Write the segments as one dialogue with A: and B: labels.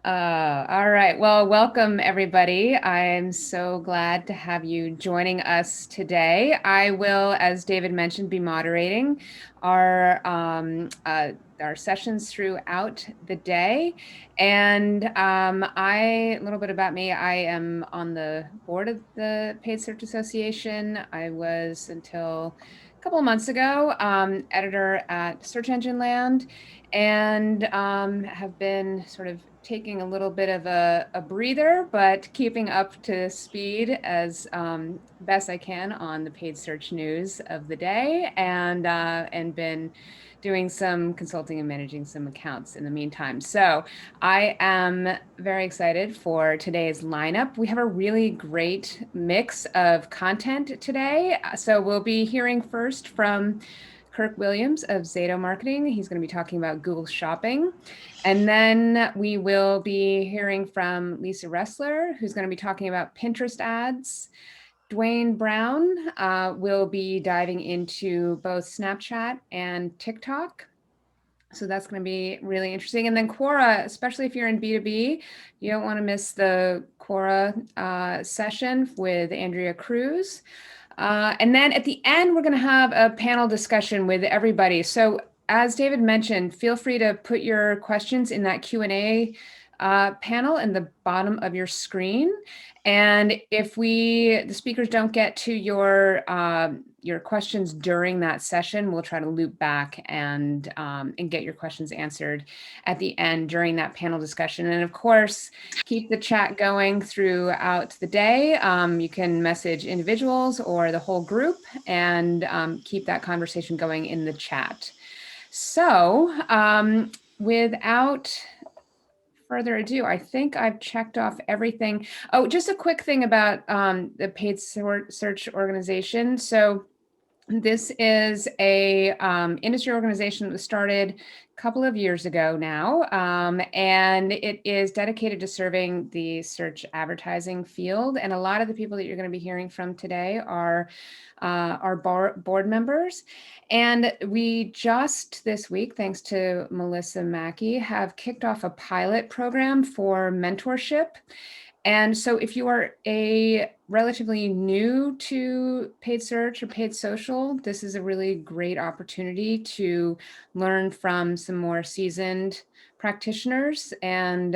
A: All right. Well, welcome everybody. I'm so glad to have you joining us today. I will, as David mentioned, be moderating our sessions throughout the day. And a little bit about me. I am on the board of the Paid Search Association. I was until a couple of months ago editor at Search Engine Land, and have been sort of taking a little bit of a breather, but keeping up to speed as best I can on the paid search news of the day, and been doing some consulting and managing some accounts in the meantime. So I am very excited for today's lineup. We have a really great mix of content today. So we'll be hearing first from Kirk Williams of Zato Marketing. He's going to be talking about Google Shopping. And then we will be hearing from Lisa Ressler, who's going to be talking about Pinterest ads. Dwayne Brown will be diving into both Snapchat and TikTok. So that's going to be really interesting. And then Quora, especially if you're in B2B, you don't want to miss the Quora session with Andrea Cruz. And then at the end, we're going to have a panel discussion with everybody. So as David mentioned, feel free to put your questions in that Q&A panel in the bottom of your screen. And if the speakers don't get to your questions during that session, we'll try to loop back and get your questions answered at the end during that panel discussion. And of course, keep the chat going throughout the day. You can message individuals or the whole group, and keep that conversation going in the chat. So without further ado, I think I've checked off everything. Oh, just a quick thing about the Paid Search organization. So this is a industry organization that was started a couple of years ago now, and it is dedicated to serving the search advertising field. And a lot of the people that you're going to be hearing from today are board members. And we just this week, thanks to Melissa Mackey, have kicked off a pilot program for mentorship. And so if you are a relatively new to paid search or paid social, this is a really great opportunity to learn from some more seasoned practitioners. And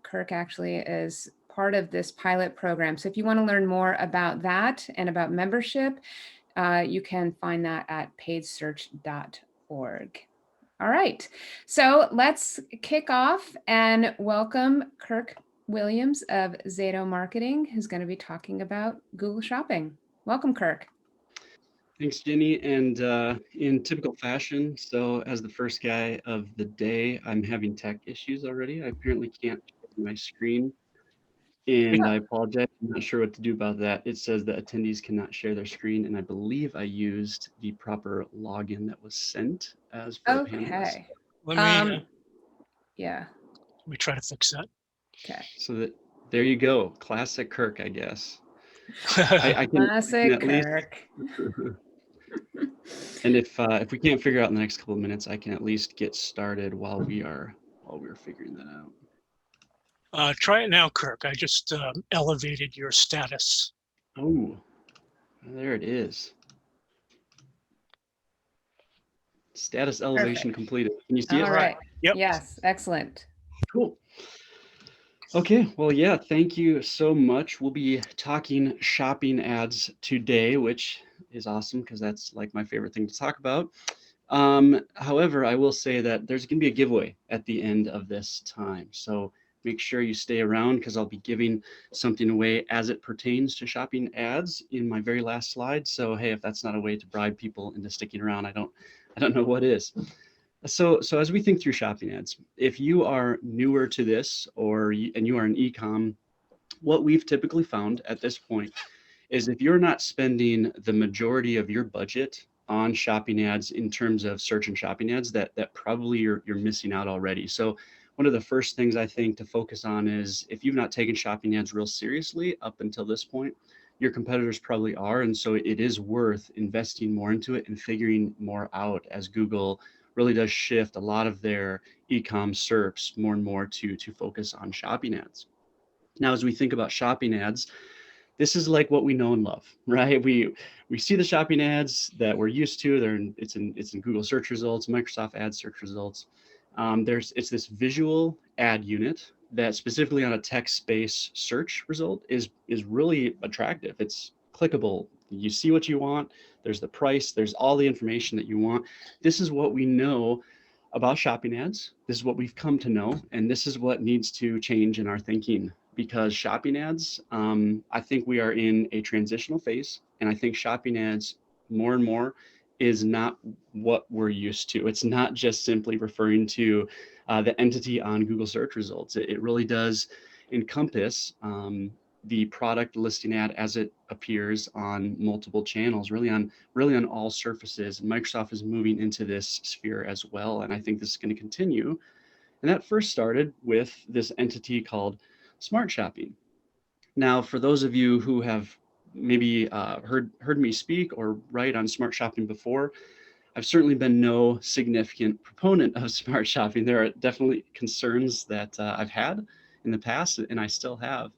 A: Kirk actually is part of this pilot program. So if you want to learn more about that and about membership, you can find that at paidsearch.org. All right, so let's kick off and welcome Kirk Williams of Zato Marketing, who's going to be talking about Google Shopping. Welcome, Kirk.
B: Thanks, Jenny. And in typical fashion, so as the first guy of the day, I'm having tech issues already. I apparently can't share my screen, and I apologize. I'm not sure what to do about that. It says that attendees cannot share their screen, and I believe I used the proper login that was sent as for a panelist.
A: Okay. Yeah.
C: Let me try to fix that.
A: Okay.
B: So there you go. Classic Kirk, I guess.
A: I can Classic Kirk.
B: And if we can't figure out in the next couple of minutes, I can at least get started while we're figuring that out.
C: Try it now, Kirk. I just elevated your status.
B: Oh, there it is. Status elevation completed. Can you see it?
A: All right.
C: Yep.
A: Yes, excellent.
B: Cool. Okay, well, yeah, thank you so much. We'll be talking shopping ads today, which is awesome because that's like my favorite thing to talk about. However, I will say that there's going to be a giveaway at the end of this time. So make sure you stay around because I'll be giving something away as it pertains to shopping ads in my very last slide. So, hey, if that's not a way to bribe people into sticking around, I don't know what is. So as we think through shopping ads, if you are newer to this and you are an e-com, what we've typically found at this point is if you're not spending the majority of your budget on shopping ads in terms of search and shopping ads, that probably you're missing out already. So one of the first things I think to focus on is if you've not taken shopping ads real seriously up until this point, your competitors probably are. And so it is worth investing more into it and figuring more out as Google really does shift a lot of their e-com SERPs more and more to focus on shopping ads. Now, as we think about shopping ads, this is like what we know and love, right? We see the shopping ads that we're used to. It's in Google search results, Microsoft ad search results. It's this visual ad unit that specifically on a text-based search result is really attractive. It's clickable. You see what you want. There's the price. There's all the information that you want. This is what we know about shopping ads. This is what we've come to know, and this is what needs to change in our thinking, because shopping ads, I think we are in a transitional phase, and I think shopping ads more and more is not what we're used to. It's not just simply referring to the entity on Google search results. It really does encompass the product listing ad as it appears on multiple channels, really on all surfaces. And Microsoft is moving into this sphere as well, and I think this is going to continue. And that first started with this entity called Smart Shopping. Now, for those of you who have maybe heard me speak or write on Smart Shopping before, I've certainly been no significant proponent of Smart Shopping. There are definitely concerns that I've had in the past, and I still have.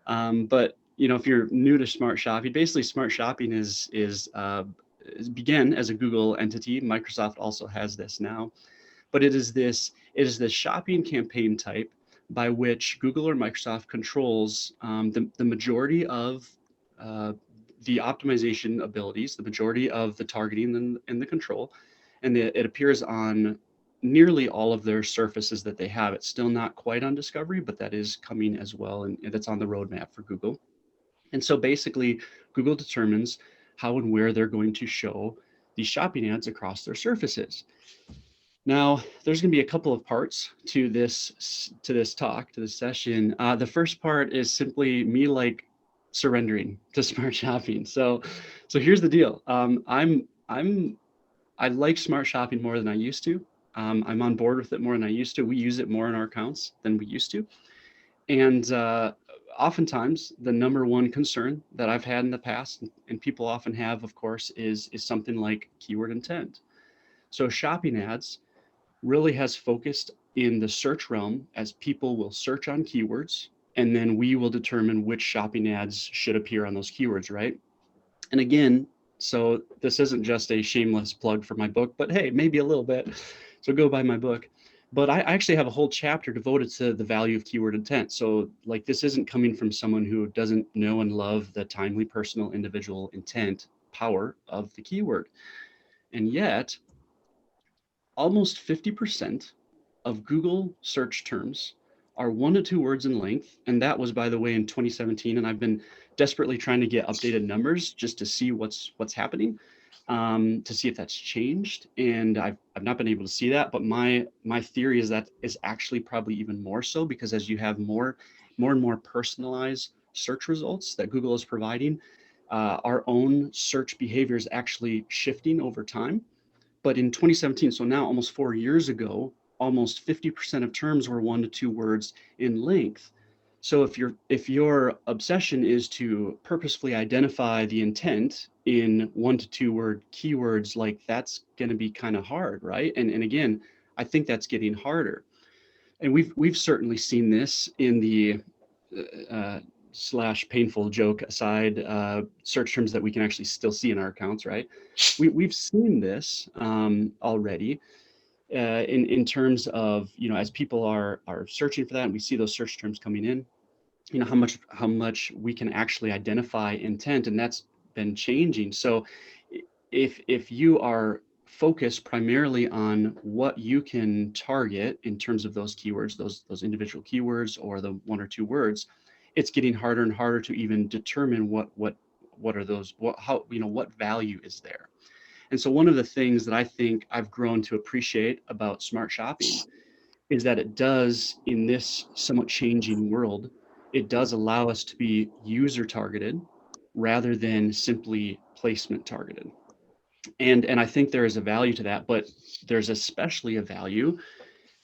B: But if you're new to Smart Shopping, basically Smart Shopping began as a Google entity. Microsoft also has this now, but it is this shopping campaign type by which Google or Microsoft controls the majority of the optimization abilities, the majority of the targeting and the control, and it appears on nearly all of their surfaces that they have. It's still not quite on Discovery, but that is coming as well, and that's on the roadmap for Google. And so basically, Google determines how and where they're going to show these shopping ads across their surfaces. Now, there's going to be a couple of parts to this talk, to this session. The first part is simply me surrendering to Smart Shopping. So here's the deal. I like Smart Shopping more than I used to. I'm on board with it more than I used to. We use it more in our accounts than we used to. And oftentimes, the number one concern that I've had in the past, and people often have, of course, is something like keyword intent. So shopping ads really has focused in the search realm, as people will search on keywords, and then we will determine which shopping ads should appear on those keywords, right? And again, so this isn't just a shameless plug for my book, but hey, maybe a little bit. So go buy my book. But I actually have a whole chapter devoted to the value of keyword intent. So this isn't coming from someone who doesn't know and love the timely, personal, individual intent power of the keyword. And yet, almost 50% of Google search terms are 1 to 2 words in length. And that was, by the way, in 2017. And I've been desperately trying to get updated numbers just to see what's happening, to see if that's changed. And I've not been able to see that. But my theory is that is actually probably even more so, because as you have more and more personalized search results that Google is providing, our own search behavior is actually shifting over time. But in 2017, so now almost 4 years ago, almost 50% of terms were 1 to 2 words in length. So if your obsession is to purposefully identify the intent in 1 to 2 word keywords, that's going to be kind of hard, right? And again, I think that's getting harder. And we've certainly seen this in the / painful joke aside, search terms that we can actually still see in our accounts, right? We've seen this already in terms of, as people are searching for that, and we see those search terms coming in, how much we can actually identify intent, and that's been changing. So if you are focused primarily on what you can target in terms of those keywords, those individual keywords, or the 1 or 2 words, it's getting harder and harder to even determine what are those, what value is there. And so one of the things that I think I've grown to appreciate about Smart Shopping is that it does, in this somewhat changing world, it does allow us to be user targeted rather than simply placement targeted. And I think there is a value to that, but there's especially a value,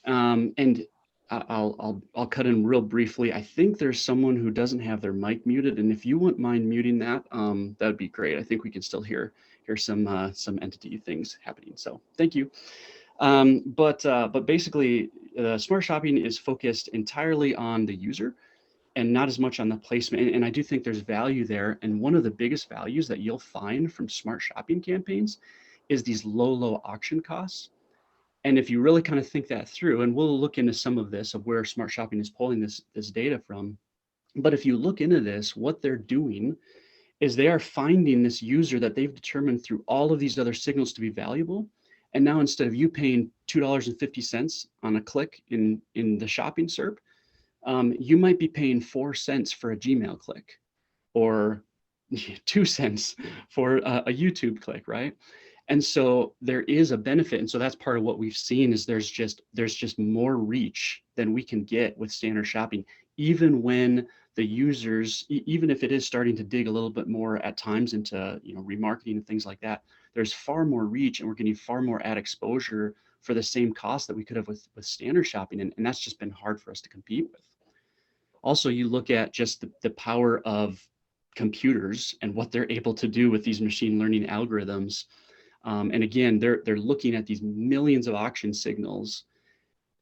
B: and I'll cut in real briefly. I think there's someone who doesn't have their mic muted, and if you wouldn't mind muting that, that would be great. I think we can still hear some entity things happening. So thank you. But basically, smart shopping is focused entirely on the user and not as much on the placement. And I do think there's value there. And one of the biggest values that you'll find from smart shopping campaigns is these low auction costs. And if you really kind of think that through, and we'll look into some of this of where smart shopping is pulling this data from. But if you look into this, what they're doing is they are finding this user that they've determined through all of these other signals to be valuable. And now instead of you paying $2.50 on a click in the shopping SERP, you might be paying 4 cents for a Gmail click or 2 cents for a YouTube click, right? And so there is a benefit. And so that's part of what we've seen is there's just more reach than we can get with standard shopping, even when the users, even if it is starting to dig a little bit more at times into remarketing and things like that, there's far more reach and we're getting far more ad exposure for the same cost that we could have with standard shopping. And that's just been hard for us to compete with. Also, you look at just the power of computers and what they're able to do with these machine learning algorithms. And again, they're looking at these millions of auction signals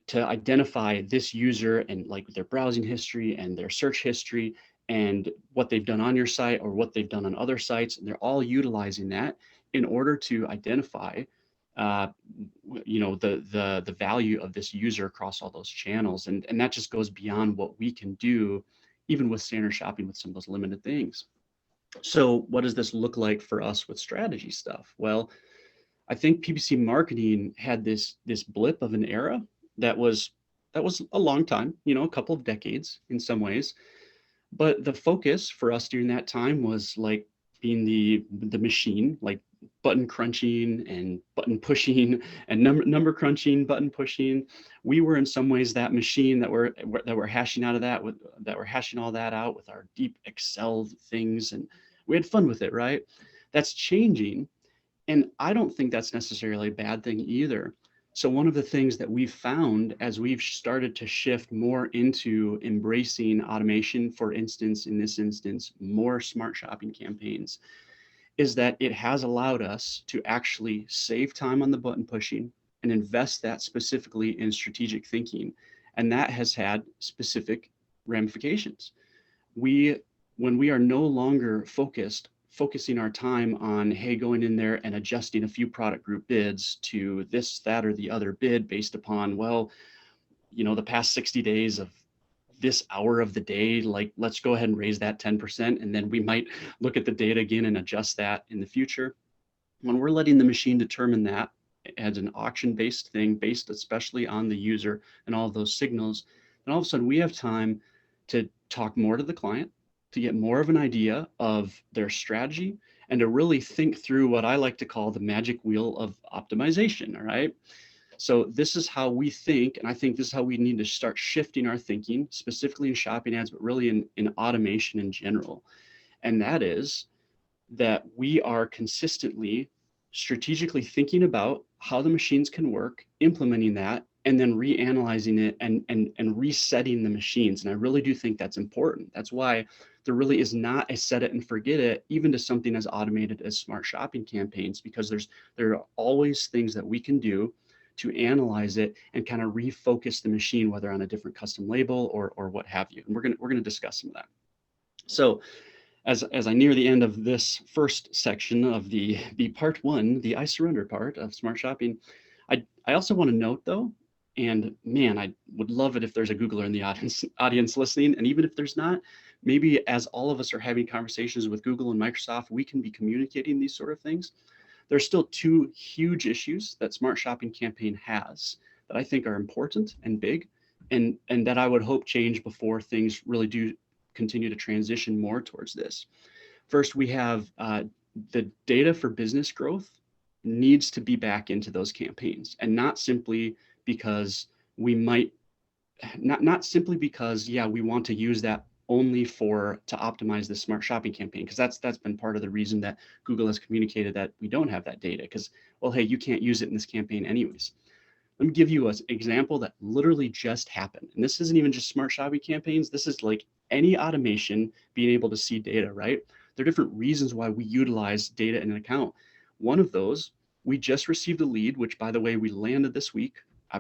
B: to identify this user and like their browsing history and their search history and what they've done on your site or what they've done on other sites. And they're all utilizing that in order to identify the value of this user across all those channels. And that just goes beyond what we can do, even with standard shopping with some of those limited things. So what does this look like for us with strategy stuff? Well, I think PPC marketing had this blip of an era that was a long time, a couple of decades in some ways. But the focus for us during that time was like being the machine, like button crunching and button pushing and number crunching, button pushing. We were in some ways that machine that we're hashing out of that that we're hashing all that out with our deep Excel things, and we had fun with it, right? That's changing. And I don't think that's necessarily a bad thing either. So one of the things that we've found as we've started to shift more into embracing automation, for instance, in this instance, more smart shopping campaigns, is that it has allowed us to actually save time on the button pushing and invest that specifically in strategic thinking. And that has had specific ramifications. When we are no longer focusing our time on, hey, going in there and adjusting a few product group bids to this, that, or the other bid based upon, well, the past 60 days of this hour of the day, like, let's go ahead and raise that 10%. And then we might look at the data again and adjust that in the future. When we're letting the machine determine that as an auction-based thing, based especially on the user and all of those signals, then all of a sudden we have time to talk more to the client, to get more of an idea of their strategy, and to really think through what I like to call the magic wheel of optimization, all right? So this is how we think, and I think this is how we need to start shifting our thinking, specifically in shopping ads, but really in automation in general. And that is that we are consistently strategically thinking about how the machines can work, implementing that, and then reanalyzing it and resetting the machines. And I really do think that's important. That's why there really is not a set it and forget it, even to something as automated as smart shopping campaigns, because there are always things that we can do to analyze it and kind of refocus the machine, whether on a different custom label or what have you. And we're gonna discuss some of that. So as I near the end of this first section of the part one, the I surrender part of smart shopping, I also want to note though, and man, I would love it if there's a Googler in the audience listening, and even if there's not, maybe as all of us are having conversations with Google and Microsoft, we can be communicating these sort of things. There's still two huge issues that Smart Shopping Campaign has that I think are important and big, and that I would hope change before things really do continue to transition more towards this. First, we have the data for business growth needs to be back into those campaigns, and not simply because we might, not simply because, yeah, we want to use that only to optimize the smart shopping campaign, because that's been part of the reason that Google has communicated that we don't have that data, because, well, hey, you can't use it in this campaign anyways. Let me give you an example that literally just happened. And this isn't even just smart shopping campaigns. This is like any automation being able to see data, right? There are different reasons why we utilize data in an account. One of those We just received a lead, which by the way, we landed this week,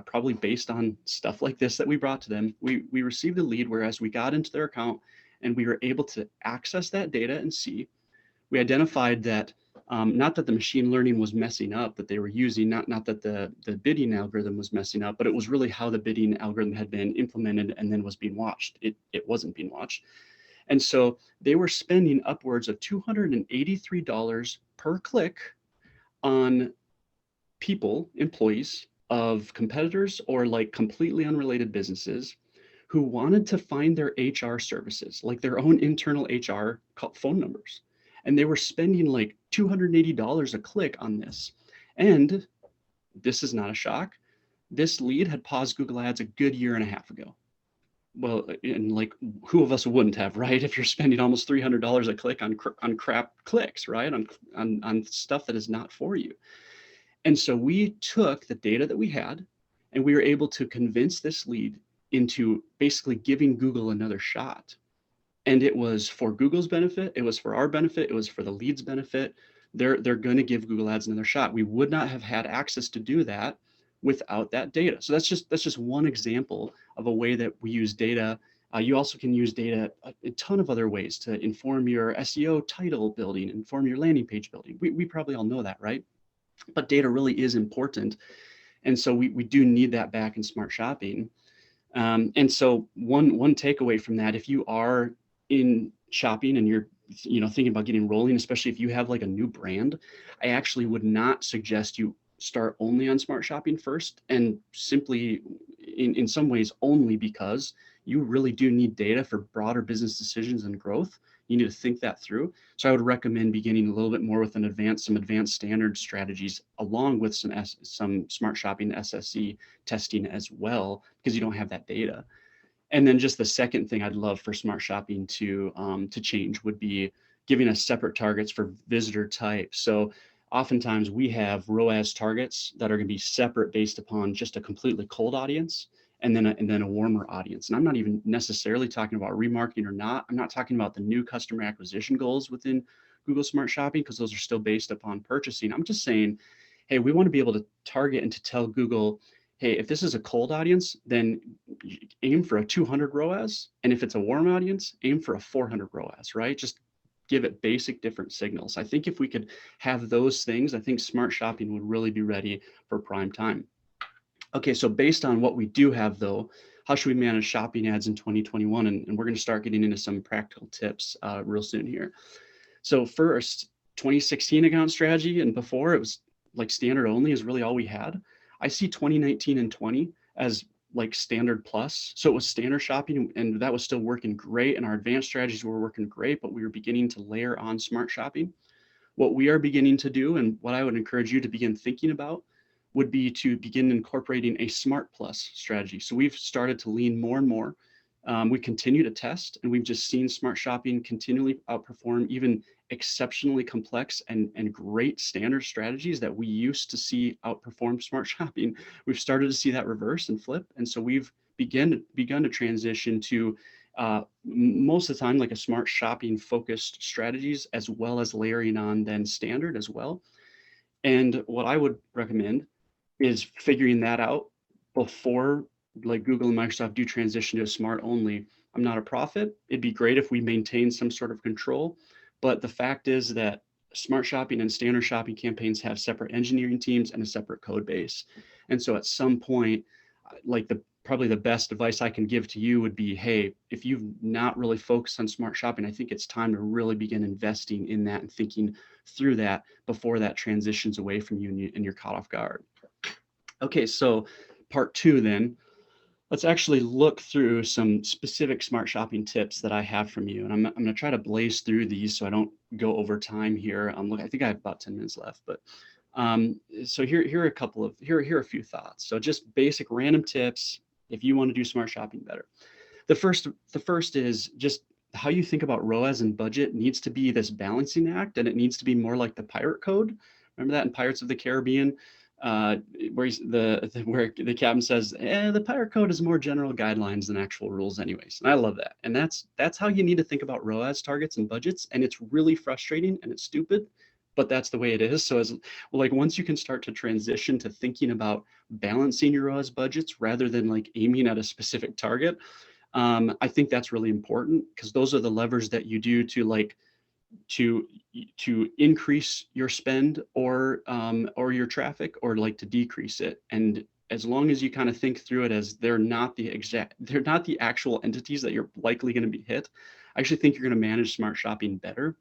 B: probably based on stuff like this that we brought to them. We received a lead, whereas we got into their account and we were able to access that data and see. We identified that not that the machine learning was messing up that they were using, not that the bidding algorithm was messing up, but it was really how the bidding algorithm had been implemented and then was being watched. It wasn't being watched. And so they were spending upwards of $283 per click on people, employees of competitors or like completely unrelated businesses who wanted to find their HR services, like their own internal HR phone numbers. And they were spending like $280 a click on this. And this is not a shock. This lead had paused Google Ads a good year and a half ago. Well, and like who of us wouldn't have, right? If you're spending almost $300 a click on crap clicks, right? On stuff that is not for you. And so we took the data that we had and we were able to convince this lead into basically giving Google another shot. And it was for Google's benefit, it was for our benefit, it was for the lead's benefit. They're going to give Google Ads another shot. We would not have had access to do that without that data. So that's just one example of a way that we use data. You also can use data a ton of other ways to inform your SEO title building, inform your landing page building. We probably all know that, right? But data really is important. And so we do need that back in smart shopping. And so one takeaway from that, if you are in shopping and you're thinking about getting rolling, especially if you have like a new brand, I actually would not suggest you start only on smart shopping first, and simply in some ways only because you really do need data for broader business decisions and growth. You need to think that through. So I would recommend beginning a little bit more with some advanced standard strategies, along with some smart shopping SSE testing as well, because you don't have that data. And then just the second thing I'd love for smart shopping to change would be giving us separate targets for visitor type. So oftentimes we have ROAS targets that are going to be separate based upon just a completely cold audience and then a warmer audience. And I'm not even necessarily talking about remarketing or not. I'm not talking about the new customer acquisition goals within Google Smart Shopping, because those are still based upon purchasing. I'm just saying, hey, we want to be able to target and to tell Google, hey, if this is a cold audience, then aim for a 200 ROAS. And if it's a warm audience, aim for a 400 ROAS, right? Just give it basic different signals. I think if we could have those things, I think smart shopping would really be ready for prime time. Okay, so based on what we do have though, how should we manage shopping ads in 2021? And we're going to start getting into some practical tips real soon here. So first, 2016 account strategy and before, it was like standard only is really all we had. I see 2019 and 20 as like standard plus. So it was standard shopping and that was still working great. And our advanced strategies were working great, but we were beginning to layer on smart shopping. What we are beginning to do, and what I would encourage you to begin thinking about, would be to begin incorporating a smart plus strategy. So we've started to lean more and more. We continue to test, and we've just seen smart shopping continually outperform even exceptionally complex and great standard strategies that we used to see outperform smart shopping. We've started to see that reverse and flip. And so we've begun to transition to most of the time like a smart shopping focused strategies, as well as layering on then standard as well. And what I would recommend is figuring that out before like Google and Microsoft do transition to a smart only. I'm not a prophet. It'd be great if we maintain some sort of control. But the fact is that smart shopping and standard shopping campaigns have separate engineering teams and a separate code base. And so at some point, like probably the best advice I can give to you would be, hey, if you've not really focused on smart shopping, I think it's time to really begin investing in that and thinking through that before that transitions away from you and you're caught off guard. Okay, so part two then, let's actually look through some specific smart shopping tips that I have from you. And I'm going to try to blaze through these so I don't go over time here. Look, I think I have about 10 minutes left, but so here are a few thoughts. So just basic random tips if you want to do smart shopping better. The first is just how you think about ROAS and budget needs to be this balancing act, and it needs to be more like the pirate code. Remember that in Pirates of the Caribbean? Where the captain says, the pirate code is more general guidelines than actual rules anyways. And I love that. And that's how you need to think about ROAS targets and budgets. And it's really frustrating and it's stupid, but that's the way it is. So as well, like once you can start to transition to thinking about balancing your ROAS budgets rather than like aiming at a specific target, I think that's really important, because those are the levers that you do to like to increase your spend or your traffic, or like to decrease it. And as long as you kind of think through it as they're not the actual entities that you're likely going to be hit, I actually think you're going to manage smart shopping better.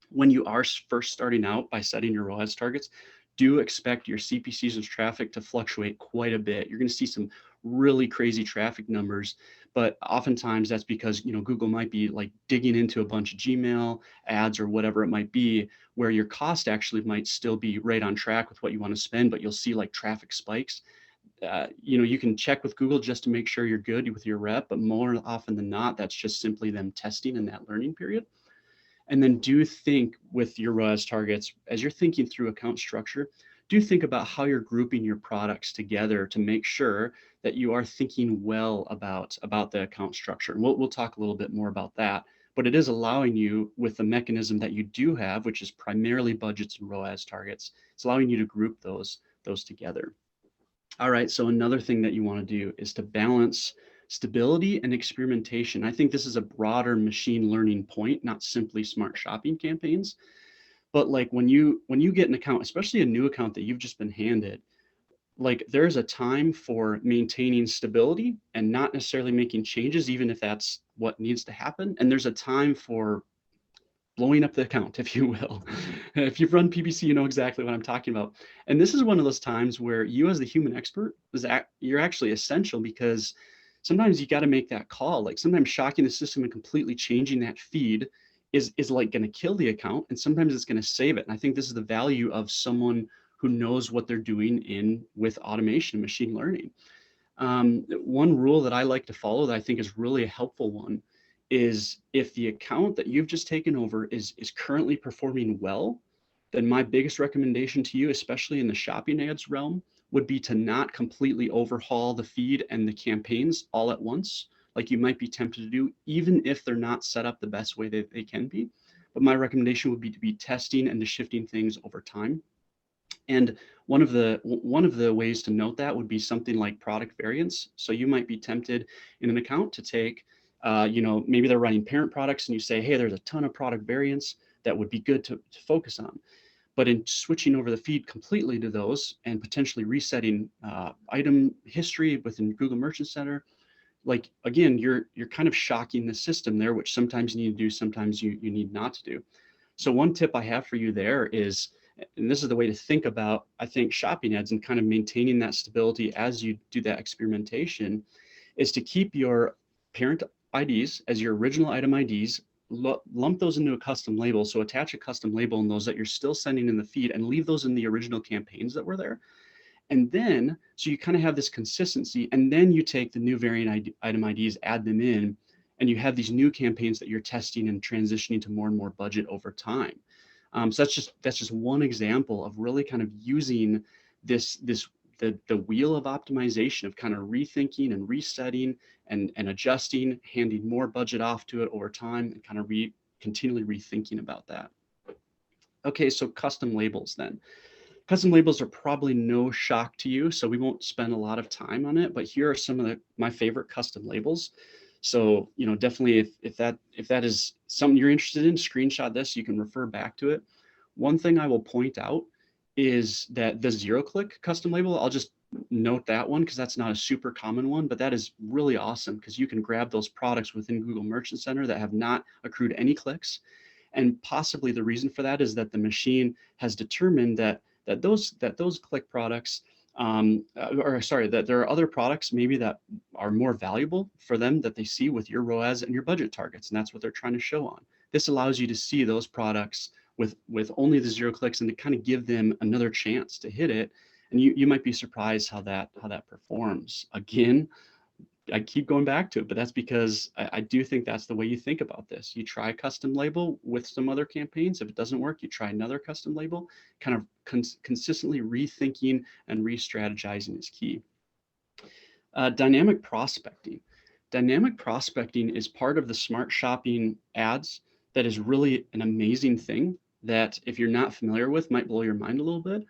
B: When you are first starting out by setting your ROAS targets, do expect your CP seasons traffic to fluctuate quite a bit. You're going to see some really crazy traffic numbers, but oftentimes that's because, you know, Google might be like digging into a bunch of Gmail ads or whatever it might be, where your cost actually might still be right on track with what you want to spend, but you'll see like traffic spikes. You know, you can check with Google just to make sure you're good with your rep, but more often than not, that's just simply them testing in that learning period. And then do think with your ROAS targets, as you're thinking through account structure, do think about how you're grouping your products together to make sure that you are thinking well about the account structure. And we'll talk a little bit more about that, but it is allowing you, with the mechanism that you do have, which is primarily budgets and ROAS targets, it's allowing you to group those together. All right, so another thing that you want to do is to balance stability and experimentation. I think this is a broader machine learning point, not simply smart shopping campaigns. But like when you get an account, especially a new account that you've just been handed, like there's a time for maintaining stability and not necessarily making changes, even if that's what needs to happen. And there's a time for blowing up the account, if you will. If you've run PPC, you know exactly what I'm talking about. And this is one of those times where you, as the human expert, you're actually essential, because sometimes you got to make that call. Like sometimes shocking the system and completely changing that feed is like going to kill the account, and sometimes it's going to save it. And I think this is the value of someone who knows what they're doing with automation, machine learning. One rule that I like to follow that I think is really a helpful one is, if the account that you've just taken over is currently performing well, then my biggest recommendation to you, especially in the shopping ads realm, would be to not completely overhaul the feed and the campaigns all at once, like you might be tempted to do, even if they're not set up the best way that they can be. But my recommendation would be to be testing and to shifting things over time. And one of the ways to note that would be something like product variance. So you might be tempted in an account to take, maybe they're running parent products, and you say, hey, there's a ton of product variance that would be good to focus on. But in switching over the feed completely to those and potentially resetting item history within Google Merchant Center, like again, you're kind of shocking the system there, which sometimes you need to do, sometimes you need not to do. So one tip I have for you there is, and this is the way to think about, I think, shopping ads and kind of maintaining that stability as you do that experimentation, is to keep your parent IDs as your original item IDs, lump those into a custom label. So attach a custom label in those that you're still sending in the feed, and leave those in the original campaigns that were there. And then, so you kind of have this consistency, and then you take the new variant item IDs, add them in, and you have these new campaigns that you're testing and transitioning to more and more budget over time. So that's just one example of really kind of using the wheel of optimization, of kind of rethinking and resetting and adjusting, handing more budget off to it over time, and kind of continually rethinking about that. Okay, so custom labels then. Custom labels are probably no shock to you, so we won't spend a lot of time on it, but here are some of my favorite custom labels. So, definitely if that is something you're interested in, screenshot this, you can refer back to it. One thing I will point out is that the 0-click custom label, I'll just note that one because that's not a super common one, but that is really awesome because you can grab those products within Google Merchant Center that have not accrued any clicks. And possibly the reason for that is that the machine has determined that those click products, that there are other products maybe that are more valuable for them that they see with your ROAS and your budget targets, and that's what they're trying to show on. This allows you to see those products with only the 0 clicks, and to kind of give them another chance to hit it. And you might be surprised how that performs. Again, I keep going back to it, but that's because I do think that's the way you think about this. You try a custom label with some other campaigns. If it doesn't work, you try another custom label. Kind of consistently rethinking and re-strategizing is key. Dynamic prospecting. Dynamic prospecting is part of the smart shopping ads that is really an amazing thing. that if you're not familiar with might blow your mind a little bit.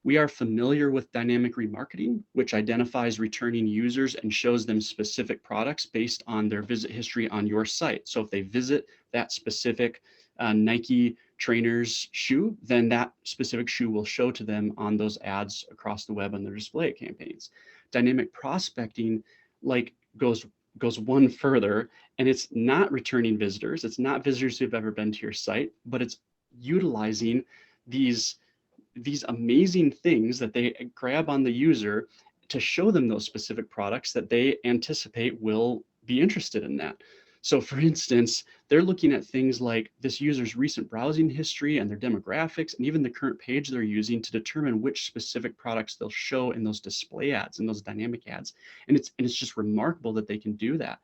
B: We are familiar with dynamic remarketing, which identifies returning users and shows them specific products based on their visit history on your site. So if they visit that specific Nike trainer's shoe, then that specific shoe will show to them on those ads across the web on their display campaigns. Dynamic prospecting goes one further, and it's not returning visitors. It's not visitors who've ever been to your site, but it's utilizing these amazing things that they grab on the user to show them those specific products that they anticipate will be interested in that. So for instance, they're looking at things like this user's recent browsing history and their demographics, and even the current page they're using to determine which specific products they'll show in those display ads and those dynamic ads. And it's just remarkable that they can do that.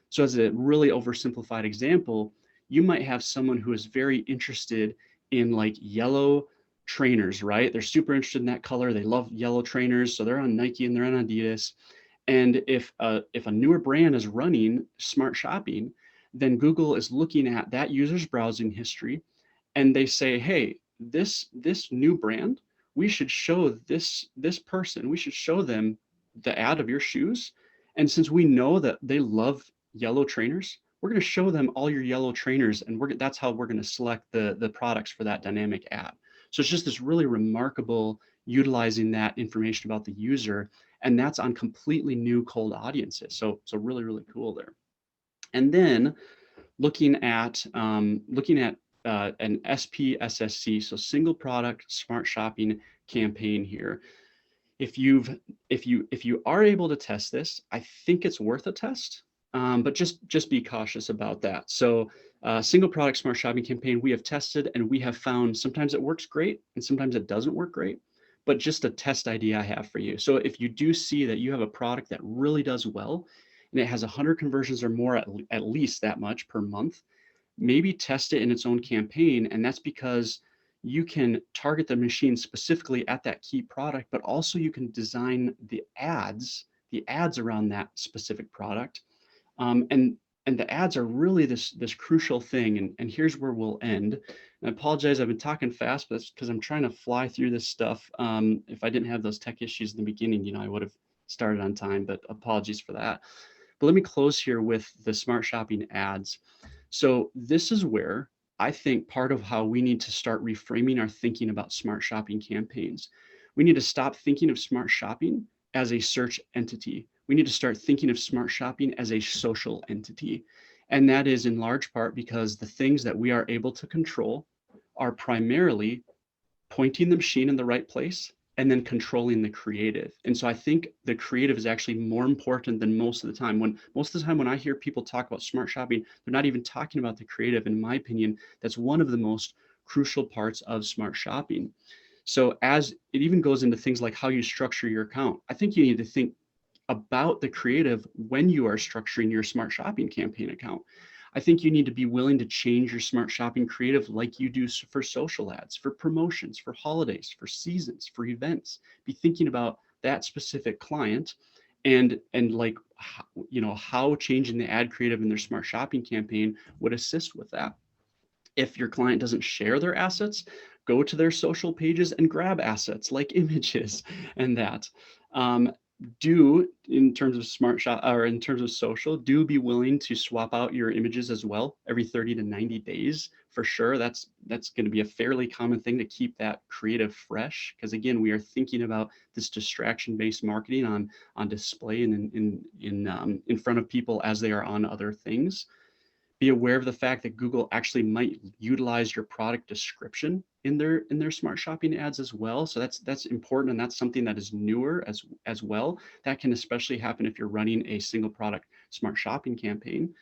B: So as a really oversimplified example, you might have someone who is very interested in like yellow trainers, right? They're super interested in that color. They love yellow trainers. So they're on Nike and they're on Adidas. And if a newer brand is running smart shopping, then Google is looking at that user's browsing history, and they say, hey, this new brand, we should show this person, we should show them the ad of your shoes. And since we know that they love yellow trainers, we're going to show them all your yellow trainers, and that's how we're going to select the products for that dynamic ad. So it's just this really remarkable utilizing that information about the user, and that's on completely new cold audiences. So really, really cool there. And then looking at an SPSSC, so single product smart shopping campaign here. If you are able to test this, I think it's worth a test, but just be cautious about that. So single product smart shopping campaign we have tested, and we have found sometimes it works great and sometimes it doesn't work great, but just a test idea I have for you. So if you do see that you have a product that really does well and it has 100 conversions or more, at least that much per month, maybe test it in its own campaign. And that's because you can target the machine specifically at that key product, but also you can design the ads around that specific product. And the ads are really this crucial thing. And here's where we'll end. And I apologize, I've been talking fast, but that's because I'm trying to fly through this stuff. If I didn't have those tech issues in the beginning, I would have started on time, but apologies for that. But let me close here with the smart shopping ads. So this is where I think part of how we need to start reframing our thinking about smart shopping campaigns. We need to stop thinking of smart shopping as a search entity. We need to start thinking of smart shopping as a social entity. And that is in large part because the things that we are able to control are primarily pointing the machine in the right place and then controlling the creative. And so I think the creative is actually more important than most of the time. Most of the time when I hear people talk about smart shopping, they're not even talking about the creative. In my opinion, that's one of the most crucial parts of smart shopping. So as it even goes into things like how you structure your account, I think you need to think about the creative when you are structuring your smart shopping campaign account. I think you need to be willing to change your smart shopping creative like you do for social ads, for promotions, for holidays, for seasons, for events. Be thinking about that specific client and like, how changing the ad creative in their smart shopping campaign would assist with that. If your client doesn't share their assets, go to their social pages and grab assets like images and that. Do, in terms of smart shop or in terms of social, do be willing to swap out your images as well every 30 to 90 days for sure. That's going to be a fairly common thing to keep that creative fresh, because again, we are thinking about this distraction-based marketing on display and in front of people as they are on other things. Be aware of the fact that Google actually might utilize your product description in their smart shopping ads as well. So that's important, and that's something that is newer as well. That can especially happen if you're running a single product smart shopping campaign.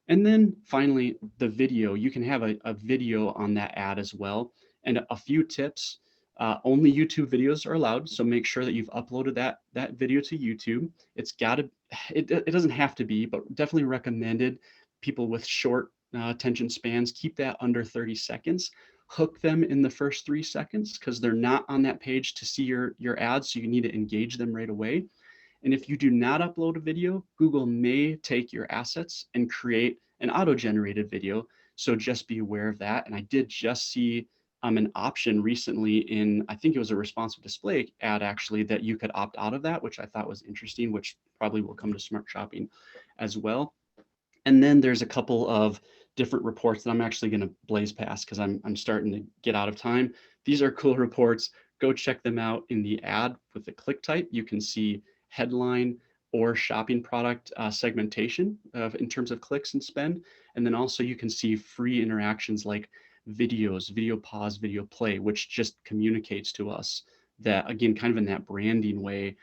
B: And then finally, the video. You can have a video on that ad as well. And a few tips. Only YouTube videos are allowed, so make sure that you've uploaded that video to YouTube. It doesn't have to be, but definitely recommended. People with short attention spans, keep that under 30 seconds. Hook them in the first 3 seconds because they're not on that page to see your ads, so you need to engage them right away. And if you do not upload a video, Google may take your assets and create an auto-generated video. So just be aware of that. And I did just see an option recently in, I think it was a responsive display ad actually, that you could opt out of that, which I thought was interesting, which probably will come to smart shopping as well. And then there's a couple of different reports that I'm actually going to blaze past because I'm starting to get out of time. These are cool reports. Go check them out in the ad with the click type. You can see headline or shopping product segmentation in terms of clicks and spend. And then also you can see free interactions like videos, video pause, video play, which just communicates to us that, again, kind of in that branding way,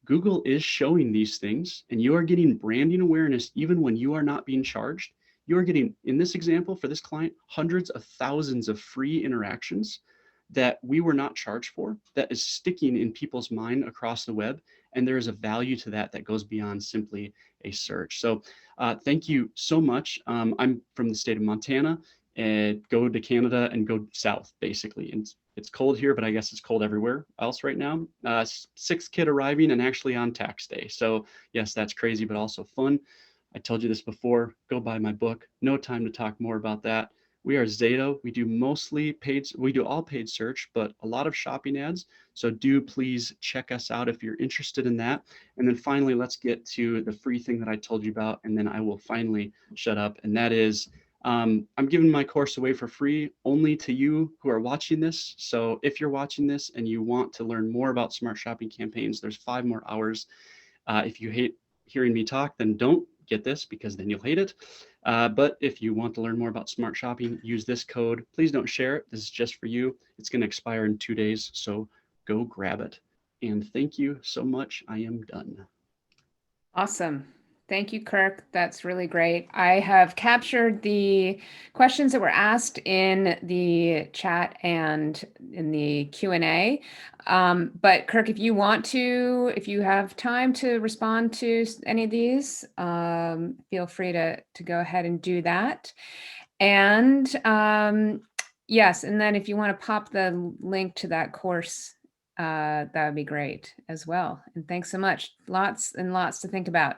B: Google is showing these things and you are getting branding awareness even when you are not being charged. You are getting, in this example for this client, hundreds of thousands of free interactions that we were not charged for, that is sticking in people's mind across the web. And there is a value to that that goes beyond simply a search. So thank you so much. I'm from the state of Montana, and go to Canada and go south, basically. And it's cold here, but I guess it's cold everywhere else right now. Sixth kid arriving and actually on tax day. So yes, that's crazy, but also fun. I told you this before, go buy my book. No time to talk more about that. We are Zato. We do mostly paid, we do all paid search, but a lot of shopping ads. So do please check us out if you're interested in that. And then finally, let's get to the free thing that I told you about, and then I will finally shut up. And that is, I'm giving my course away for free only to you who are watching this. So if you're watching this and you want to learn more about smart shopping campaigns, there's 5 more hours. If you hate hearing me talk, then don't get this because then you'll hate it. But if you want to learn more about smart shopping, use this code. Please don't share it. This is just for you. It's going to expire in 2 days. So go grab it. And thank you so much. I am done.
A: Awesome. Thank you, Kirk. That's really great. I have captured the questions that were asked in the chat and in the Q&A. But Kirk, if you want to, if you have time to respond to any of these, feel free to go ahead and do that. And yes, and then if you want to pop the link to that course, that would be great as well. And thanks so much. Lots and lots to think about.